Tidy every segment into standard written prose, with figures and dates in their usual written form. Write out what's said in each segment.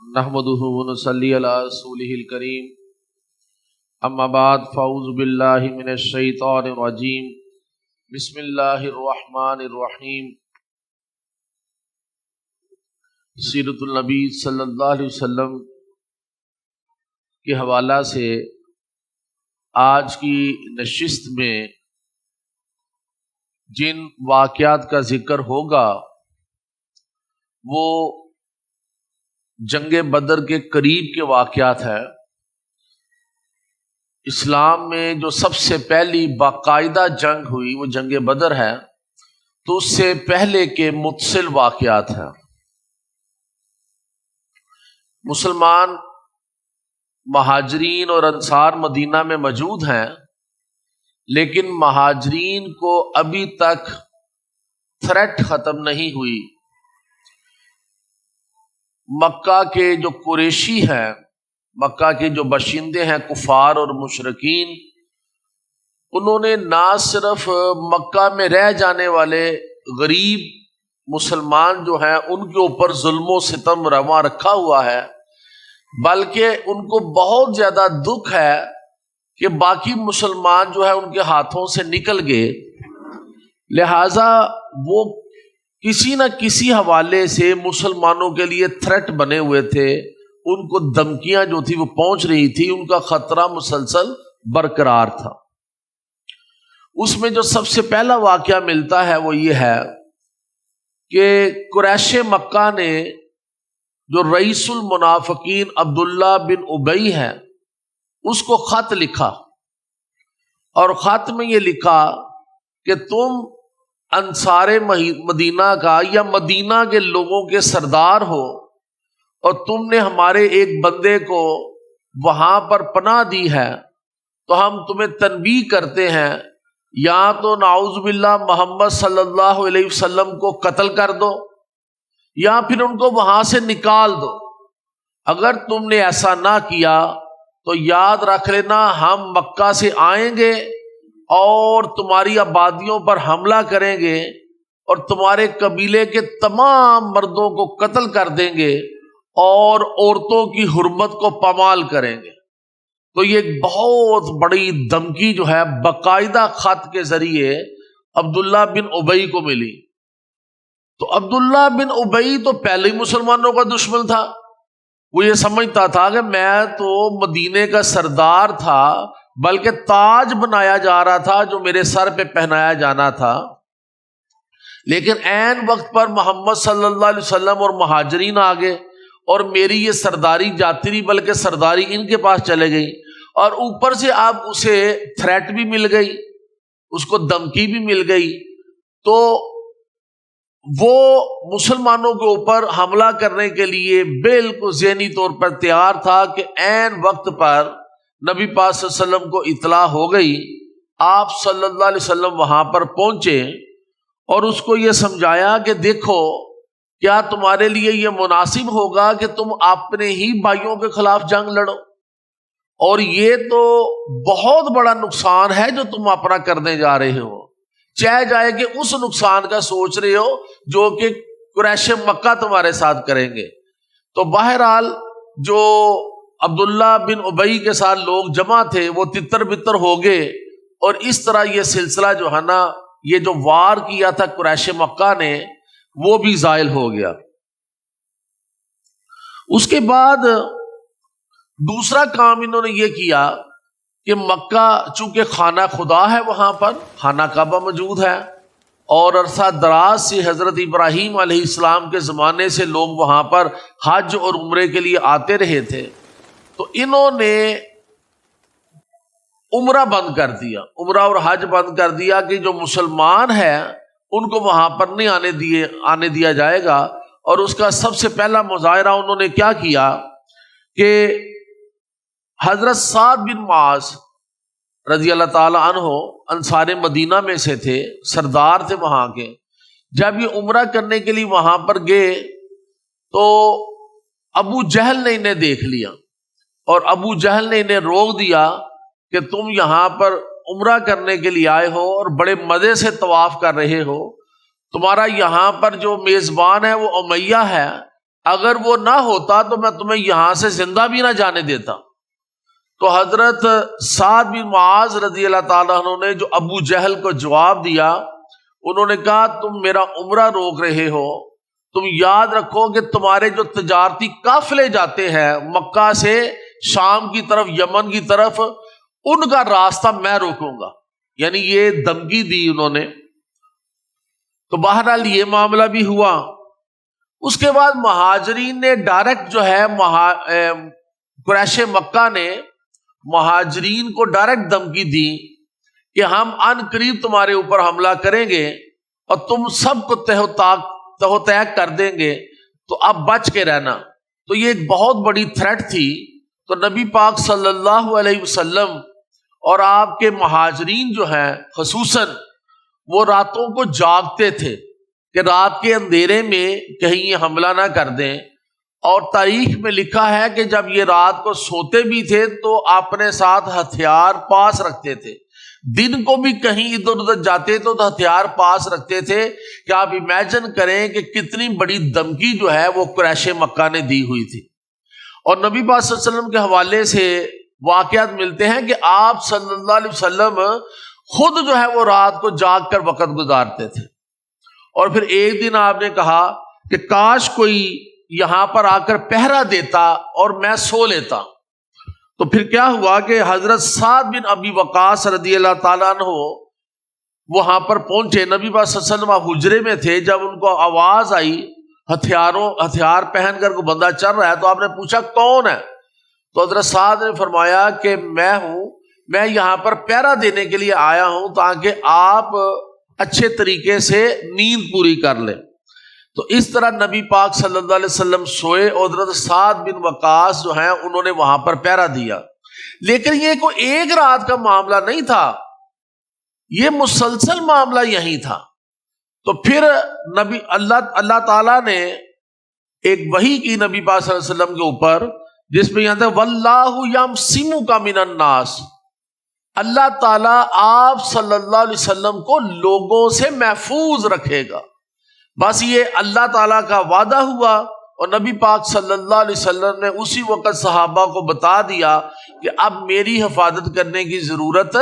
نحمدہ ونصلی علی رسولہ الکریم اما بعد فاعوذ باللہ من الشیطان الرجیم بسم اللہ الرحمن الرحیم۔ سیرت النبی صلی اللہ علیہ وسلم کے حوالہ سے آج کی نشست میں جن واقعات کا ذکر ہوگا وہ جنگ بدر کے قریب کے واقعات ہیں۔ اسلام میں جو سب سے پہلی باقاعدہ جنگ ہوئی وہ جنگ بدر ہے، تو اس سے پہلے کے متصل واقعات ہیں۔ مسلمان مہاجرین اور انصار مدینہ میں موجود ہیں، لیکن مہاجرین کو ابھی تک تھریٹ ختم نہیں ہوئی۔ مکہ کے جو قریشی ہیں، مکہ کے جو باشندے ہیں کفار اور مشرکین، انہوں نے نہ صرف مکہ میں رہ جانے والے غریب مسلمان جو ہیں ان کے اوپر ظلم و ستم رواں رکھا ہوا ہے، بلکہ ان کو بہت زیادہ دکھ ہے کہ باقی مسلمان جو ہے ان کے ہاتھوں سے نکل گئے، لہٰذا وہ کسی نہ کسی حوالے سے مسلمانوں کے لیے تھریٹ بنے ہوئے تھے۔ ان کو دھمکیاں جو تھی وہ پہنچ رہی تھی، ان کا خطرہ مسلسل برقرار تھا۔ اس میں جو سب سے پہلا واقعہ ملتا ہے وہ یہ ہے کہ قریش مکہ نے جو رئیس المنافقین عبداللہ بن ابی ہے اس کو خط لکھا، اور خط میں یہ لکھا کہ تم انصار مدینہ کا یا مدینہ کے لوگوں کے سردار ہو، اور تم نے ہمارے ایک بندے کو وہاں پر پناہ دی ہے، تو ہم تمہیں تنبیہ کرتے ہیں یا تو نعوذ باللہ محمد صلی اللہ علیہ وسلم کو قتل کر دو یا پھر ان کو وہاں سے نکال دو۔ اگر تم نے ایسا نہ کیا تو یاد رکھ لینا ہم مکہ سے آئیں گے اور تمہاری آبادیوں پر حملہ کریں گے اور تمہارے قبیلے کے تمام مردوں کو قتل کر دیں گے اور عورتوں کی حرمت کو پامال کریں گے۔ تو یہ ایک بہت بڑی دھمکی جو ہے باقاعدہ خط کے ذریعے عبداللہ بن ابی کو ملی۔ تو عبداللہ بن ابی تو پہلے ہی مسلمانوں کا دشمن تھا، وہ یہ سمجھتا تھا کہ میں تو مدینے کا سردار تھا، بلکہ تاج بنایا جا رہا تھا جو میرے سر پہ پہنایا جانا تھا، لیکن عین وقت پر محمد صلی اللہ علیہ وسلم اور مہاجرین آ گئے اور میری یہ سرداری جاتی رہی، بلکہ سرداری ان کے پاس چلے گئی، اور اوپر سے اب اسے تھریٹ بھی مل گئی، اس کو دھمکی بھی مل گئی، تو وہ مسلمانوں کے اوپر حملہ کرنے کے لیے بالکل ذہنی طور پر تیار تھا کہ عین وقت پر نبی پاک صلی اللہ علیہ وسلم کو اطلاع ہو گئی۔ آپ صلی اللہ علیہ وسلم وہاں پر پہنچے اور اس کو یہ سمجھایا کہ دیکھو کیا تمہارے لیے یہ مناسب ہوگا کہ تم اپنے ہی بھائیوں کے خلاف جنگ لڑو، اور یہ تو بہت بڑا نقصان ہے جو تم اپنا کرنے جا رہے ہو، چاہے جائے کہ اس نقصان کا سوچ رہے ہو جو کہ قریش مکہ تمہارے ساتھ کریں گے۔ تو بہرحال جو عبداللہ بن ابی کے ساتھ لوگ جمع تھے وہ تتر بتر ہو گئے، اور اس طرح یہ سلسلہ جو ہے نا، یہ جو وار کیا تھا قریش مکہ نے وہ بھی زائل ہو گیا۔ اس کے بعد دوسرا کام انہوں نے یہ کیا کہ مکہ چونکہ خانہ خدا ہے، وہاں پر خانہ کعبہ موجود ہے، اور عرصہ دراز سے حضرت ابراہیم علیہ السلام کے زمانے سے لوگ وہاں پر حج اور عمرے کے لیے آتے رہے تھے، تو انہوں نے عمرہ بند کر دیا، عمرہ اور حج بند کر دیا کہ جو مسلمان ہیں ان کو وہاں پر نہیں آنے دیا جائے گا۔ اور اس کا سب سے پہلا مظاہرہ انہوں نے کیا کیا کہ حضرت سعد بن معاذ رضی اللہ تعالی عنہ انصار مدینہ میں سے تھے، سردار تھے وہاں کے، جب یہ عمرہ کرنے کے لیے وہاں پر گئے تو ابو جہل نے انہیں دیکھ لیا، اور ابو جہل نے انہیں روک دیا کہ تم یہاں پر عمرہ کرنے کے لیے آئے ہو اور بڑے مزے سے طواف کر رہے ہو، تمہارا یہاں پر جو میزبان ہے وہ امیہ ہے، اگر وہ نہ ہوتا تو میں تمہیں یہاں سے زندہ بھی نہ جانے دیتا۔ تو حضرت سعد بن معاذ رضی اللہ تعالیٰ عنہ نے جو ابو جہل کو جواب دیا، انہوں نے کہا تم میرا عمرہ روک رہے ہو، تم یاد رکھو کہ تمہارے جو تجارتی قافلے جاتے ہیں مکہ سے شام کی طرف، یمن کی طرف، ان کا راستہ میں روکوں گا۔ یعنی یہ دھمکی دی انہوں نے۔ تو بہرحال یہ معاملہ بھی ہوا۔ اس کے بعد مہاجرین نے ڈائریکٹ جو ہے قریش مکہ نے مہاجرین کو ڈائریکٹ دھمکی دی کہ ہم ان قریب تمہارے اوپر حملہ کریں گے اور تم سب کو تہو تیگ کر دیں گے، تو اب بچ کے رہنا۔ تو یہ ایک بہت بڑی تھریٹ تھی۔ تو نبی پاک صلی اللہ علیہ وسلم اور آپ کے مہاجرین جو ہیں خصوصاً وہ راتوں کو جاگتے تھے کہ رات کے اندھیرے میں کہیں یہ حملہ نہ کر دیں، اور تاریخ میں لکھا ہے کہ جب یہ رات کو سوتے بھی تھے تو اپنے ساتھ ہتھیار پاس رکھتے تھے، دن کو بھی کہیں ادھر ادھر جاتے تو ہتھیار پاس رکھتے تھے کہ آپ امیجن کریں کہ کتنی بڑی دھمکی جو ہے وہ قریش مکہ نے دی ہوئی تھی۔ اور نبی پاک صلی اللہ علیہ وسلم کے حوالے سے واقعات ملتے ہیں کہ آپ صلی اللہ علیہ وسلم خود جو ہے وہ رات کو جاگ کر وقت گزارتے تھے، اور پھر ایک دن آپ نے کہا کہ کاش کوئی یہاں پر آ کر پہرا دیتا اور میں سو لیتا۔ تو پھر کیا ہوا کہ حضرت سعد بن ابی وقاص رضی اللہ تعالیٰ عنہ وہاں پر پہنچے۔ نبی صلی اللہ علیہ وسلم حجرے میں تھے، جب ان کو آواز آئی ہتھیار پہن کر کوئی بندہ چل رہا ہے، تو آپ نے پوچھا کون ہے؟ تو حضرت سعد نے فرمایا کہ میں ہوں، میں یہاں پر پہرا دینے کے لیے آیا ہوں تاکہ آپ اچھے طریقے سے نیند پوری کر لیں۔ تو اس طرح نبی پاک صلی اللہ علیہ وسلم سوئے، اور حضرت سعد بن وقاص جو ہیں انہوں نے وہاں پر پہرا دیا۔ لیکن یہ کوئی ایک رات کا معاملہ نہیں تھا، یہ مسلسل معاملہ یہی تھا۔ تو پھر اللہ تعالیٰ نے ایک وحی کی نبی پاک صلی اللہ علیہ وسلم کے اوپر، جس میں یہاں تھا واللہ یعصمک من الناس، اللہ تعالیٰ آپ صلی اللہ علیہ وسلم کو لوگوں سے محفوظ رکھے گا۔ بس یہ اللہ تعالیٰ کا وعدہ ہوا، اور نبی پاک صلی اللہ علیہ وسلم نے اسی وقت صحابہ کو بتا دیا کہ اب میری حفاظت کرنے کی ضرورت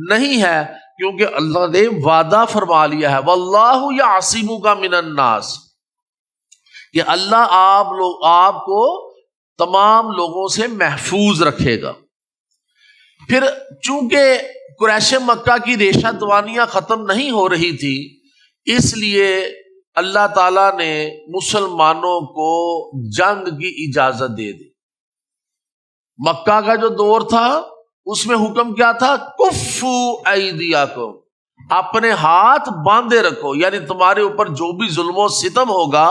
نہیں ہے، کیونکہ اللہ نے وعدہ فرما لیا ہے واللہ یعصمک من الناس، کہ اللہ آپ کو تمام لوگوں سے محفوظ رکھے گا۔ پھر چونکہ قریش مکہ کی ریشہ دوانیاں ختم نہیں ہو رہی تھی، اس لیے اللہ تعالیٰ نے مسلمانوں کو جنگ کی اجازت دے دی۔ مکہ کا جو دور تھا اس میں حکم کیا تھا؟ کفو ایدیکم، اپنے ہاتھ باندھے رکھو، یعنی تمہارے اوپر جو بھی ظلم و ستم ہوگا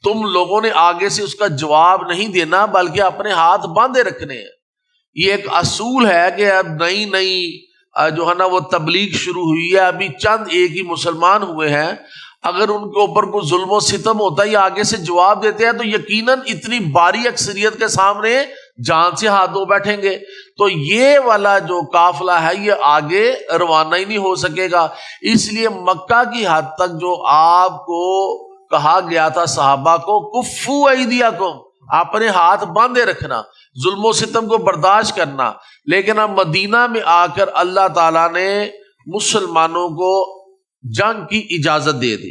تم لوگوں نے آگے سے اس کا جواب نہیں دینا، بلکہ اپنے ہاتھ باندھے رکھنے ہیں۔ یہ ایک اصول ہے کہ اب نئی جو ہے نا وہ تبلیغ شروع ہوئی ہے، ابھی چند ایک ہی مسلمان ہوئے ہیں، اگر ان کے اوپر کوئی ظلم و ستم ہوتا ہے یا آگے سے جواب دیتے ہیں تو یقیناً اتنی باری اکثریت کے سامنے جان سے ہاتھ دھو بیٹھیں گے۔ تو یہ والا جو قافلہ ہے یہ آگے روانہ ہی نہیں ہو سکے گا۔ اس لیے مکہ کی حد تک جو آپ کو کہا گیا تھا صحابہ کو کفو ایدیکم، اپنے ہاتھ باندھے رکھنا، ظلم و ستم کو برداشت کرنا، لیکن اب مدینہ میں آ کر اللہ تعالیٰ نے مسلمانوں کو جنگ کی اجازت دے دی۔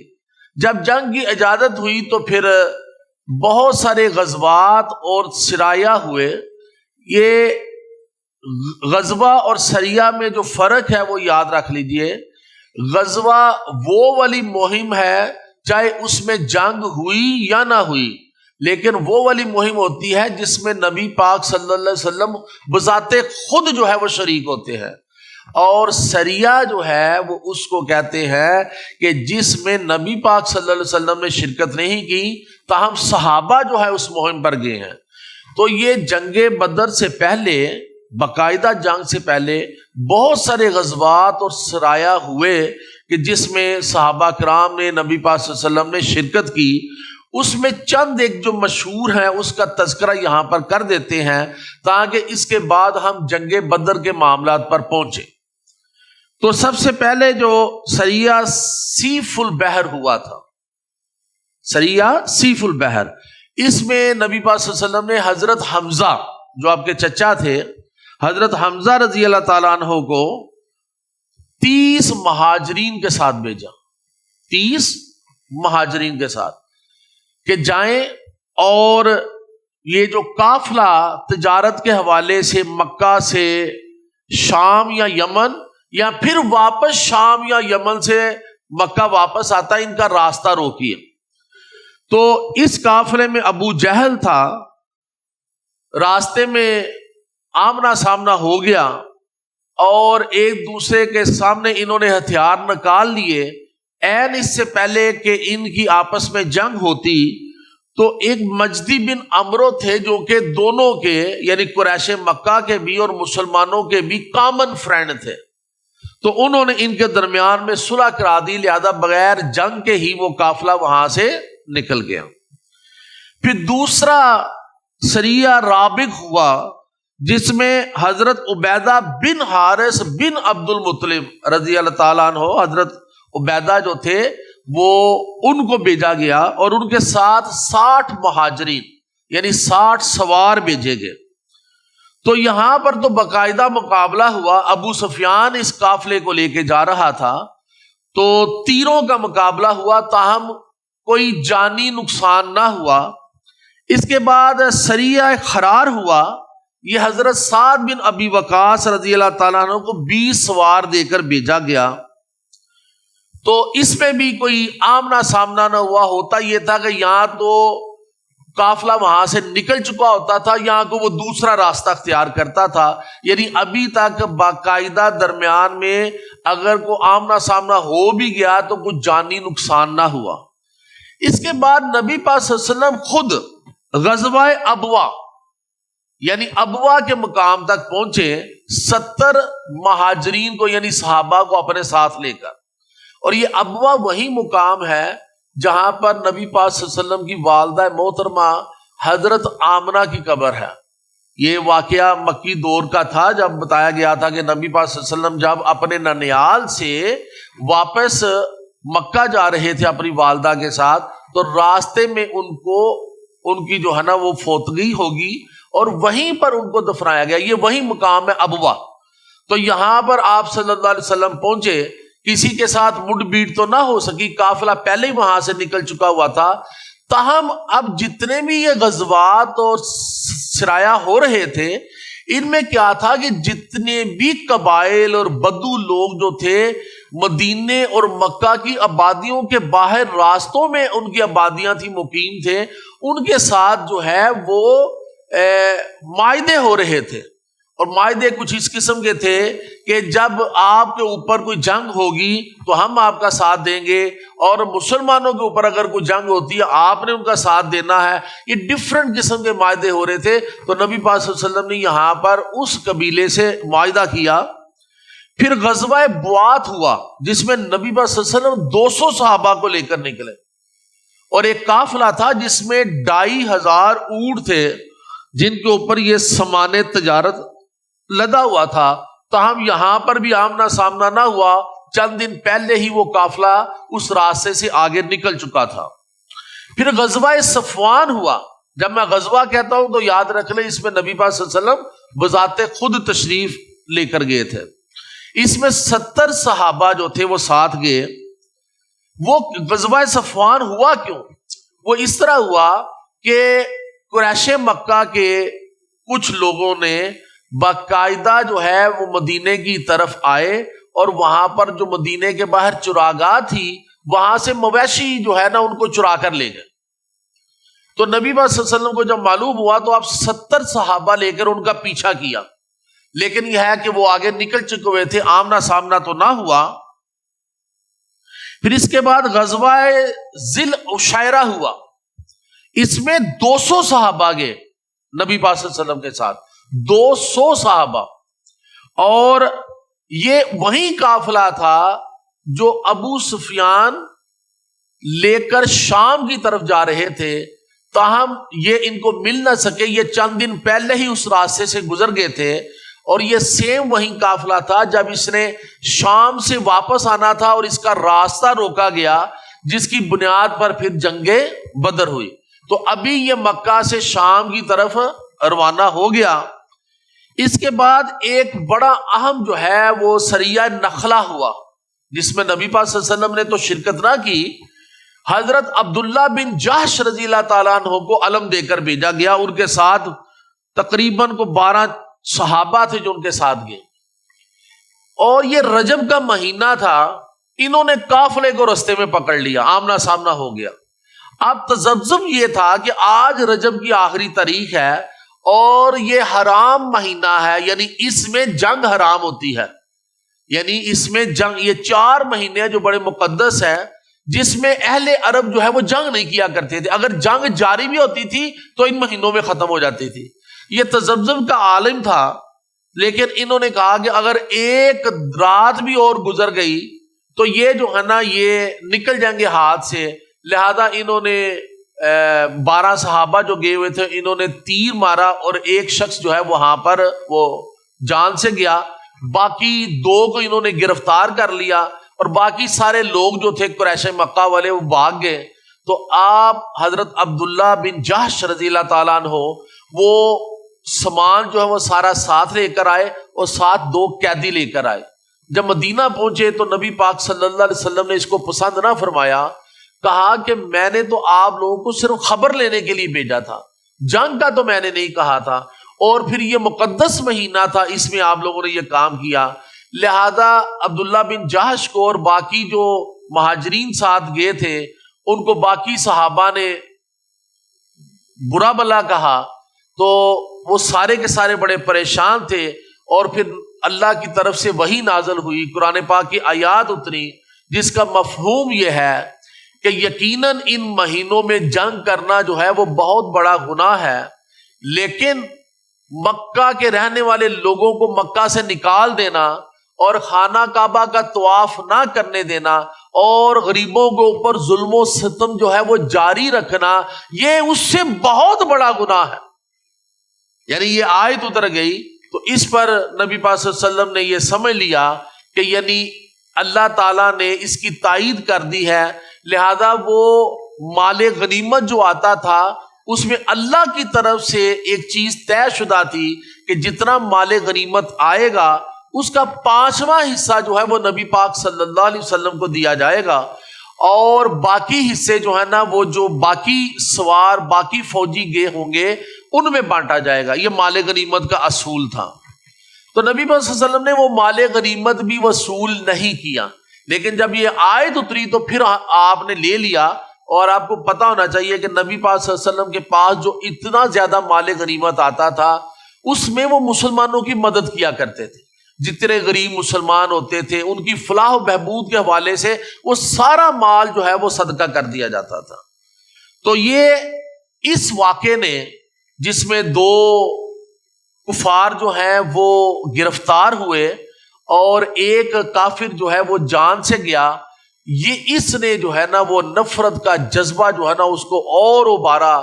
جب جنگ کی اجازت ہوئی تو پھر بہت سارے غزوات اور سرایہ ہوئے۔ یہ غزوہ اور سریہ میں جو فرق ہے وہ یاد رکھ لیجئے۔ غزوہ وہ والی مہم ہے چاہے اس میں جنگ ہوئی یا نہ ہوئی، لیکن وہ والی مہم ہوتی ہے جس میں نبی پاک صلی اللہ علیہ وسلم بذات خود جو ہے وہ شریک ہوتے ہیں، اور سریہ جو ہے وہ اس کو کہتے ہیں کہ جس میں نبی پاک صلی اللہ علیہ وسلم نے شرکت نہیں کی تاہم صحابہ جو ہے اس مہم پر گئے ہیں۔ تو یہ جنگ بدر سے پہلے، باقاعدہ جنگ سے پہلے بہت سارے غزوات اور سرایہ ہوئے کہ جس میں صحابہ کرام نے نبی پاک صلی اللہ علیہ وسلم نے شرکت کی۔ اس میں چند ایک جو مشہور ہیں اس کا تذکرہ یہاں پر کر دیتے ہیں تاکہ اس کے بعد ہم جنگ بدر کے معاملات پر پہنچے۔ تو سب سے پہلے جو سریہ سیف البحر ہوا تھا، سریہ سیف البحر، اس میں نبی پاک صلی اللہ علیہ وسلم نے حضرت حمزہ جو آپ کے چچا تھے، حضرت حمزہ رضی اللہ تعالیٰ عنہ کو 30 مہاجرین کے ساتھ بھیجا، 30 مہاجرین کے ساتھ کہ جائیں اور یہ جو قافلہ تجارت کے حوالے سے مکہ سے شام یا یمن یا پھر واپس شام یا یمن سے مکہ واپس آتا ہے، ان کا راستہ روکیے۔ تو اس قافلے میں ابو جہل تھا، راستے میں آمنا سامنا ہو گیا اور ایک دوسرے کے سامنے انہوں نے ہتھیار نکال لیے۔ عین اس سے پہلے کہ ان کی آپس میں جنگ ہوتی تو ایک مجدی بن عمرو تھے جو کہ دونوں کے یعنی قریش مکہ کے بھی اور مسلمانوں کے بھی کامن فرینڈ تھے، تو انہوں نے ان کے درمیان میں صلح کرا دی، لہذا بغیر جنگ کے ہی وہ قافلہ وہاں سے نکل گیا۔ پھر دوسرا سریہ رابغ ہوا جس میں حضرت عبیدہ بن حارث بن عبد المطلب رضی اللہ تعالیٰ عنہ، حضرت عبیدہ جو تھے وہ ان کو بھیجا گیا اور ان کے ساتھ 60 مہاجرین یعنی 60 سوار بھیجے گئے۔ تو یہاں پر تو باقاعدہ مقابلہ ہوا، ابو سفیان اس قافلے کو لے کے جا رہا تھا تو تیروں کا مقابلہ ہوا، تاہم کوئی جانی نقصان نہ ہوا۔ اس کے بعد سریہ خرار ہوا، یہ حضرت سعد بن ابی وقاص رضی اللہ تعالیٰ عنہ کو 20 سوار دے کر بھیجا گیا۔ تو اس میں بھی کوئی آمنا سامنا نہ ہوا، ہوتا یہ تھا کہ یہاں تو قافلہ وہاں سے نکل چکا ہوتا تھا، یہاں کو وہ دوسرا راستہ اختیار کرتا تھا، یعنی ابھی تک باقاعدہ درمیان میں اگر کوئی آمنا سامنا ہو بھی گیا تو کچھ جانی نقصان نہ ہوا۔ اس کے بعد نبی پاک صلی اللہ علیہ وسلم خود غزوہ ابوا یعنی ابوا کے مقام تک پہنچے 70 مہاجرین کو یعنی صحابہ کو اپنے ساتھ لے کر، اور یہ ابوا وہی مقام ہے جہاں پر نبی پاک صلی اللہ علیہ وسلم کی والدہ محترمہ حضرت آمنہ کی قبر ہے۔ یہ واقعہ مکی دور کا تھا جب بتایا گیا تھا کہ نبی پاک صلی اللہ علیہ وسلم جب اپنے ننیال سے واپس مکہ جا رہے تھے اپنی والدہ کے ساتھ تو راستے میں ان کی جو ہے نا وہ فوتگی ہوگی اور وہیں پر ان کو دفنایا گیا۔ یہ وہی مقام ہے ابوا۔ تو یہاں پر آپ صلی اللہ علیہ وسلم پہنچے، کسی کے ساتھ مڈ بیٹ تو نہ ہو سکی، قافلہ پہلے ہی وہاں سے نکل چکا ہوا تھا، تاہم اب جتنے بھی یہ غزوات اور سرایہ ہو رہے تھے ان میں کیا تھا کہ جتنے بھی قبائل اور بدو لوگ جو تھے مدینے اور مکہ کی آبادیوں کے باہر راستوں میں ان کی آبادیاں تھیں، مقیم تھے، ان کے ساتھ جو ہے وہ معاہدے ہو رہے تھے، اور معاہدے کچھ اس قسم کے تھے کہ جب آپ کے اوپر کوئی جنگ ہوگی تو ہم آپ کا ساتھ دیں گے، اور مسلمانوں کے اوپر اگر کوئی جنگ ہوتی ہے آپ نے ان کا ساتھ دینا ہے۔ یہ ڈفرنٹ قسم کے معاہدے ہو رہے تھے۔ تو نبی پاک صلی اللہ علیہ وسلم نے یہاں پر اس قبیلے سے معاہدہ کیا۔ پھر غزوہ بوات ہوا جس میں نبی پاک صلی اللہ علیہ وسلم 200 صحابہ کو لے کر نکلے، اور ایک قافلہ تھا جس میں 2500 اونٹ تھے جن کے اوپر یہ سامان تجارت لدا ہوا تھا، تاہم یہاں پر بھی آمنا سامنا نہ ہوا، چند دن پہلے ہی وہ قافلہ اس راستے سے آگے نکل چکا تھا۔ پھر غزوہ صفوان ہوا۔ جب میں غزوہ کہتا ہوں تو یاد رکھ لیں اس میں نبی پاک صلی اللہ علیہ وسلم بذات خود تشریف لے کر گئے تھے۔ اس میں 70 صحابہ جو تھے وہ ساتھ گئے۔ وہ غزوہ صفوان ہوا کیوں؟ وہ اس طرح ہوا کہ قریش مکہ کے کچھ لوگوں نے باقاعدہ جو ہے وہ مدینے کی طرف آئے، اور وہاں پر جو مدینے کے باہر چراگاہ تھی وہاں سے مویشی جو ہے نا ان کو چرا کر لے گئے۔ تو نبی پاک صلی اللہ علیہ وسلم کو جب معلوم ہوا تو آپ 70 صحابہ لے کر ان کا پیچھا کیا، لیکن یہ ہے کہ وہ آگے نکل چکے ہوئے تھے، آمنا سامنا تو نہ ہوا۔ پھر اس کے بعد غزوہ ذی العشیرہ ہوا، اس میں 200 صحابہ گئے نبی پاک صلی اللہ علیہ وسلم کے ساتھ، 200 صحابہ، اور یہ وہی قافلہ تھا جو ابو سفیان لے کر شام کی طرف جا رہے تھے، تاہم یہ ان کو مل نہ سکے، یہ چند دن پہلے ہی اس راستے سے گزر گئے تھے، اور یہ سیم وہی قافلہ تھا جب اس نے شام سے واپس آنا تھا اور اس کا راستہ روکا گیا، جس کی بنیاد پر پھر جنگ بدر ہوئی۔ تو ابھی یہ مکہ سے شام کی طرف روانہ ہو گیا۔ اس کے بعد ایک بڑا اہم جو ہے وہ سریہ نخلا ہوا، جس میں نبی پاک صلی اللہ علیہ وسلم نے تو شرکت نہ کی، حضرت عبداللہ بن جحش رضی اللہ تعالیٰ عنہ کو علم دے کر بھیجا گیا۔ ان کے ساتھ تقریباً 12 صحابہ تھے جو ان کے ساتھ گئے، اور یہ رجب کا مہینہ تھا۔ انہوں نے قافلے کو رستے میں پکڑ لیا، آمنا سامنا ہو گیا۔ اب تذبذب یہ تھا کہ آج رجب کی آخری تاریخ ہے اور یہ حرام مہینہ ہے، یعنی اس میں جنگ حرام ہوتی ہے، یعنی اس میں جنگ، یہ 4 مہینے جو بڑے مقدس ہے، جس میں اہل عرب جو ہے وہ جنگ نہیں کیا کرتے تھے۔ اگر جنگ جاری بھی ہوتی تھی تو ان مہینوں میں ختم ہو جاتی تھی۔ یہ تذبذب کا عالم تھا، لیکن انہوں نے کہا کہ اگر ایک رات بھی اور گزر گئی تو یہ جو ہے نا یہ نکل جائیں گے ہاتھ سے۔ لہذا انہوں نے 12 صحابہ جو گئے ہوئے تھے، انہوں نے تیر مارا اور ایک شخص جو ہے وہاں پر وہ جان سے گیا، باقی 2 کو انہوں نے گرفتار کر لیا، اور باقی سارے لوگ جو تھے قریش مکہ والے وہ بھاگ گئے۔ تو آپ حضرت عبداللہ بن جحش رضی اللہ تعالیٰ عنہ وہ سامان جو ہے وہ سارا ساتھ لے کر آئے، اور ساتھ 2 قیدی لے کر آئے۔ جب مدینہ پہنچے تو نبی پاک صلی اللہ علیہ وسلم نے اس کو پسند نہ فرمایا، کہا کہ میں نے تو آپ لوگوں کو صرف خبر لینے کے لیے بھیجا تھا، جنگ کا تو میں نے نہیں کہا تھا، اور پھر یہ مقدس مہینہ تھا، اس میں آپ لوگوں نے یہ کام کیا۔ لہذا عبداللہ بن جحش کو اور باقی جو مہاجرین ساتھ گئے تھے ان کو باقی صحابہ نے برا بلا کہا، تو وہ سارے کے سارے بڑے پریشان تھے۔ اور پھر اللہ کی طرف سے وحی نازل ہوئی، قرآن پاک کی آیات اتری جس کا مفہوم یہ ہے کہ یقیناً ان مہینوں میں جنگ کرنا جو ہے وہ بہت بڑا گناہ ہے، لیکن مکہ کے رہنے والے لوگوں کو مکہ سے نکال دینا اور خانہ کعبہ کا طواف نہ کرنے دینا اور غریبوں کے اوپر ظلم و ستم جو ہے وہ جاری رکھنا، یہ اس سے بہت بڑا گناہ ہے۔ یعنی یہ آیت اتر گئی تو اس پر نبی پاک صلی اللہ علیہ وسلم نے یہ سمجھ لیا کہ یعنی اللہ تعالیٰ نے اس کی تائید کر دی ہے، لہذا وہ مال غنیمت جو آتا تھا اس میں اللہ کی طرف سے ایک چیز طے شدہ تھی کہ جتنا مال غنیمت آئے گا اس کا 5واں حصہ جو ہے وہ نبی پاک صلی اللہ علیہ وسلم کو دیا جائے گا، اور باقی حصے جو ہے نا وہ جو باقی سوار باقی فوجی گئے ہوں گے ان میں بانٹا جائے گا۔ یہ مال غنیمت کا اصول تھا۔ تو نبی پاک صلی اللہ علیہ وسلم نے وہ مال غنیمت بھی وصول نہیں کیا، لیکن جب یہ آیت اتری تو پھر آپ نے لے لیا۔ اور آپ کو پتا ہونا چاہیے کہ نبی پاک صلی اللہ علیہ وسلم کے پاس جو اتنا زیادہ مال غنیمت آتا تھا اس میں وہ مسلمانوں کی مدد کیا کرتے تھے، جتنے غریب مسلمان ہوتے تھے ان کی فلاح و بہبود کے حوالے سے وہ سارا مال جو ہے وہ صدقہ کر دیا جاتا تھا۔ تو یہ اس واقعے نے جس میں 2 کفار جو ہیں وہ گرفتار ہوئے اور ایک کافر جو ہے وہ جان سے گیا، یہ اس نے جو ہے نا وہ نفرت کا جذبہ جو ہے نا اس کو اور ابھارا،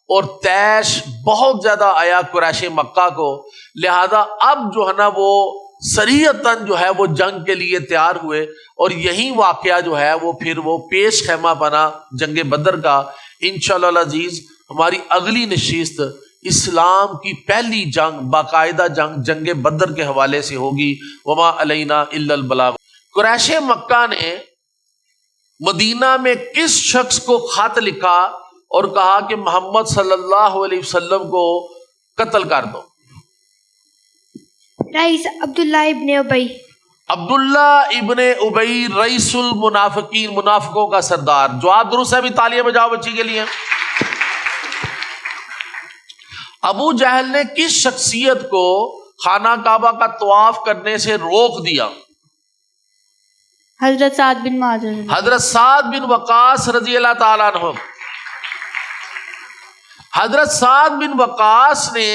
اور طیش بہت زیادہ آیا قریش مکہ کو۔ لہذا اب جو ہے نا وہ سریعتاً جو ہے وہ جنگ کے لیے تیار ہوئے، اور یہی واقعہ جو ہے وہ پھر وہ پیش خیمہ بنا جنگ بدر کا۔ انشاءاللہ العزیز ہماری اگلی نشست اسلام کی پہلی جنگ، باقاعدہ جنگ بدر کے حوالے سے ہوگی۔ وما علینا الا البلاغ۔ قریش مکہ نے مدینہ میں کس شخص کو خط لکھا اور کہا کہ محمد صلی اللہ علیہ وسلم کو قتل کر دو؟ رئیس عبداللہ ابن ابی۔ عبداللہ ابن ابی رئیس المنافقین، منافقوں کا سردار۔ جواب درست ہے، بھی تالیاں بجاؤ بچی کے لیے۔ ابو جہل نے کس شخصیت کو خانہ کعبہ کا طواف کرنے سے روک دیا؟ حضرت سعد بن معاذ۔ حضرت سعد بن وقاص رضی اللہ تعالیٰ عنہ۔ حضرت سعد بن وقاص نے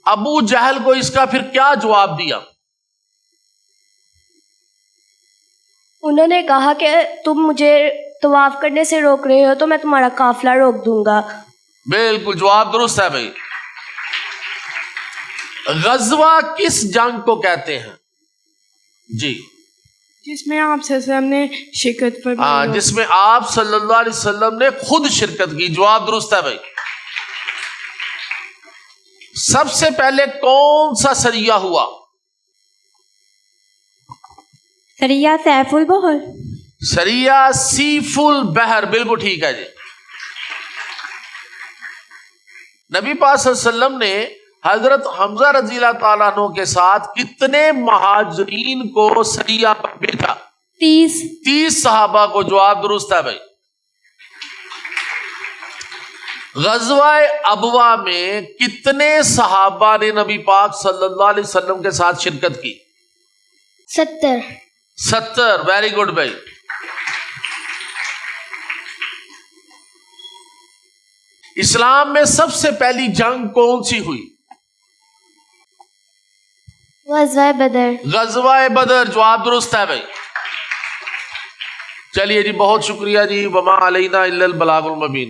ابو جہل کو اس کا پھر کیا جواب دیا؟ انہوں نے کہا کہ تم مجھے طواف کرنے سے روک رہے ہو تو میں تمہارا قافلہ روک دوں گا۔ بالکل جواب درست ہے بھائی۔ غزوہ کس جنگ کو کہتے ہیں؟ جی جس میں آپ صلی اللہ علیہ وسلم نے شرکت فرمائی ہو۔ جس میں آپ صلی اللہ علیہ وسلم نے خود شرکت کی۔ جواب درست ہے بھائی۔ سب سے پہلے کون سا سریہ ہوا؟ سریہ سیف البحر۔ سریہ سیف البحر، بالکل ٹھیک ہے جی۔ نبی پاک صلی اللہ علیہ وسلم نے حضرت حمزہ رضی اللہ تعالیٰ عنہ کے ساتھ کتنے مہاجرین کو سریہ پر بھیجا؟ 30 صحابہ کو۔ جواب درست ہے بھائی۔ غزوہ ابوا میں کتنے صحابہ نے نبی پاک صلی اللہ علیہ وسلم کے ساتھ شرکت کی؟ 70۔ ویری گڈ بھائی۔ اسلام میں سب سے پہلی جنگ کون سی ہوئی؟ غزوہ بدر۔ غزوہ بدر۔ جواب درست ہے بھائی۔ چلیے جی، بہت شکریہ جی۔ وما علینا الا البلاغ المبین۔